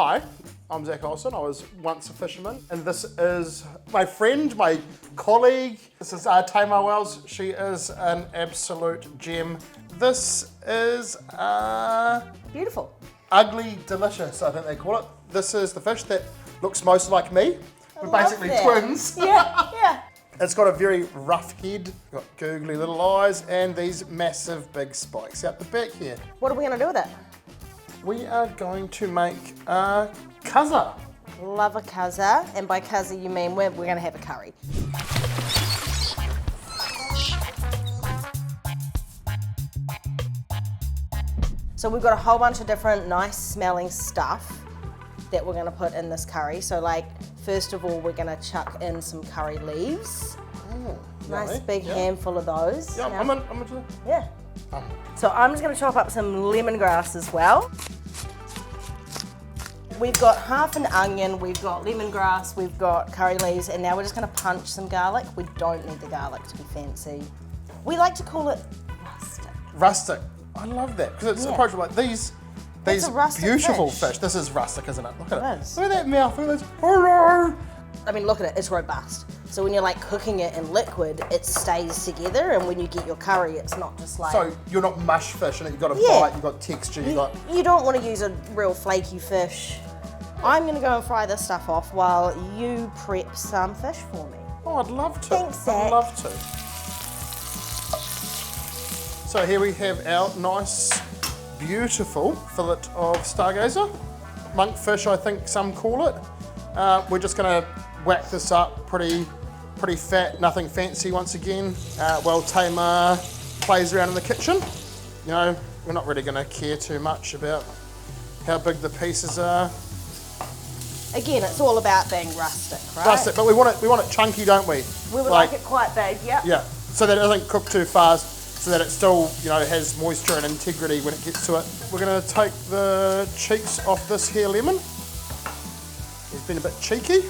Hi, I'm Zak Olsen. I was once a fisherman, and this is my friend, my colleague. This is Tamar Wells. She is an absolute gem. This is beautiful. Ugly delicious, I think they call it. This is the fish that looks most like me. We're basically that. twins. Yeah. It's got a very rough head, got googly little eyes, and these massive big spikes out the back here. What are we going to do with it? We are going to make a kaza. Love a kaza, and by kaza you mean we're going to have a curry. So we've got a whole bunch of different nice smelling stuff that we're going to put in this curry. So like, first of all, we're going to chuck in some curry leaves. Nice big handful of those. Yeah, now, I'm into yeah. So I'm just going to chop up some lemongrass as well. We've got half an onion, we've got lemongrass, we've got curry leaves, and now we're just going to punch some garlic. We don't need the garlic to be fancy. We like to call it rustic. Rustic. I love that because it's approachable. Like these beautiful fish. This is rustic, isn't it? Look at it. Look at that mouth. Look at this. Hello. I mean, look at it. It's robust. So when you're like cooking it in liquid, it stays together, and when you get your curry, it's not just like. So you're not mush fish, and you've got a bite, you've got texture, You don't want to use a real flaky fish. I'm going to go and fry this stuff off while you prep some fish for me. Oh, I'd love to. Thanks, Zak. I'd love to. So here we have our nice, beautiful fillet of Stargazer. Monkfish, I think some call it. We're just going to whack this up pretty fat, nothing fancy once again. While Tamar plays around in the kitchen. You know, we're not really going to care too much about how big the pieces are. Again, it's all about being rustic, right? Rustic, but we want it chunky, don't we? We would like it quite big, yep. Yeah, so that it doesn't cook too fast, so that it still, has moisture and integrity when it gets to it. We're going to take the cheeks off this here lemon. It's been a bit cheeky.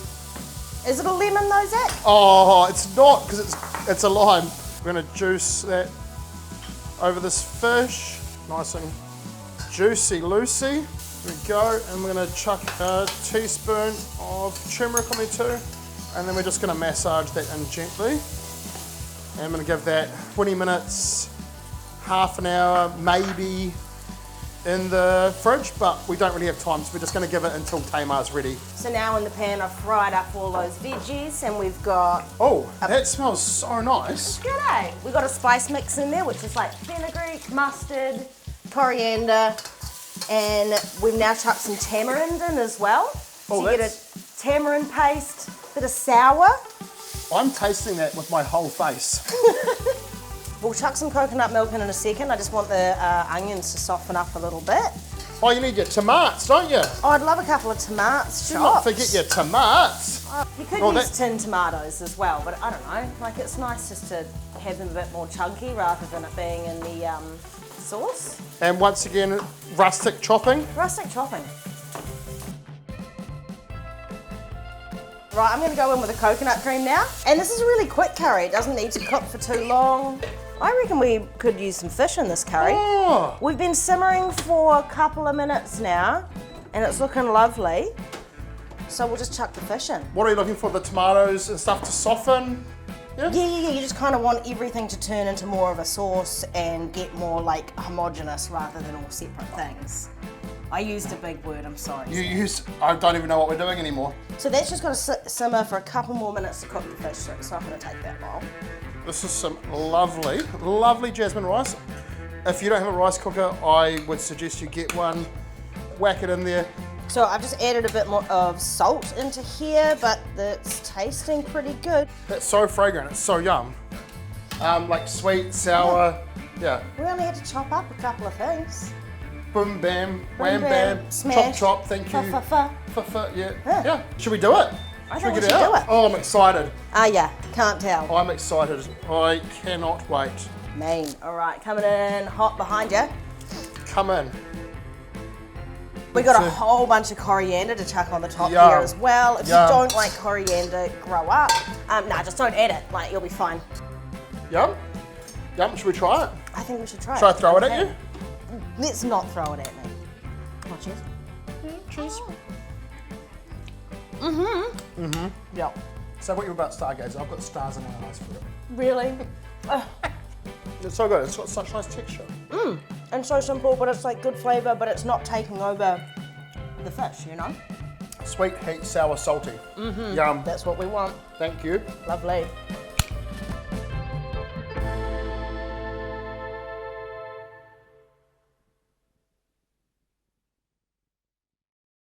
Is it a lemon though, Zak? Oh, it's not, because it's a lime. We're going to juice that over this fish, nice and juicy loosey. There we go, and we're going to chuck a teaspoon of turmeric on there too, and then we're just going to massage that in gently. And I'm going to give that 20 minutes, half an hour, maybe in the fridge, but we don't really have time, so we're just going to give it until Tamar's ready. So now in the pan I've fried up all those veggies, and we've got... Oh, that smells so nice. Good, eh? We've got a spice mix in there, which is like fenugreek, mustard, coriander, and we've now chucked some tamarind in as well. So you get a tamarind paste, bit of sour. I'm tasting that with my whole face. We'll chuck some coconut milk in a second. I just want the onions to soften up a little bit. Oh, you need your tomatoes, don't you? Oh, I'd love a couple of tomatoes. Do not forget your tomatoes. You could use tinned tomatoes as well, but I don't know. Like, it's nice just to have them a bit more chunky rather than it being in the sauce. And once again, rustic chopping. Rustic chopping. Right, I'm going to go in with the coconut cream now. And this is a really quick curry. It doesn't need to cook for too long. I reckon we could use some fish in this curry. Oh. We've been simmering for a couple of minutes now, and it's looking lovely. So we'll just chuck the fish in. What are you looking for? The tomatoes and stuff to soften? Yeah? Yeah. You just kind of want everything to turn into more of a sauce and get more like homogenous rather than all separate things. I used a big word, I'm sorry. I don't even know what we're doing anymore. So that's just got to simmer for a couple more minutes to cook the fish, so it's not going to take that long. This is some lovely, lovely jasmine rice. If you don't have a rice cooker, I would suggest you get one. Whack it in there. So I've just added a bit more of salt into here, but it's tasting pretty good. It's so fragrant, it's so yum. Like sweet, sour, yeah. We only had to chop up a couple of things. Boom, bam, wham, bam, smash. chop, thank you. Yeah. Yeah. Should we do it? I think we should do it. Oh, I'm excited. Yeah, can't tell. I'm excited. I cannot wait. Mean. All right, coming in hot behind you. Come in. We got a whole bunch of coriander to chuck on the top here as well. If you don't like coriander, grow up. Nah, just don't add it. Like, you'll be fine. Yum. Should we try it? I think we should try it. Should I throw it at you? Let's not throw it at me. Come on, cheers. Cheers. Yeah. So what you about Stargazer? I've got stars in my eyes for it. Really? It's so good. It's got such nice texture. And so simple, but it's like good flavour, but it's not taking over the fish, you know? Sweet, heat, sour, salty. Yum. That's what we want. Thank you. Lovely.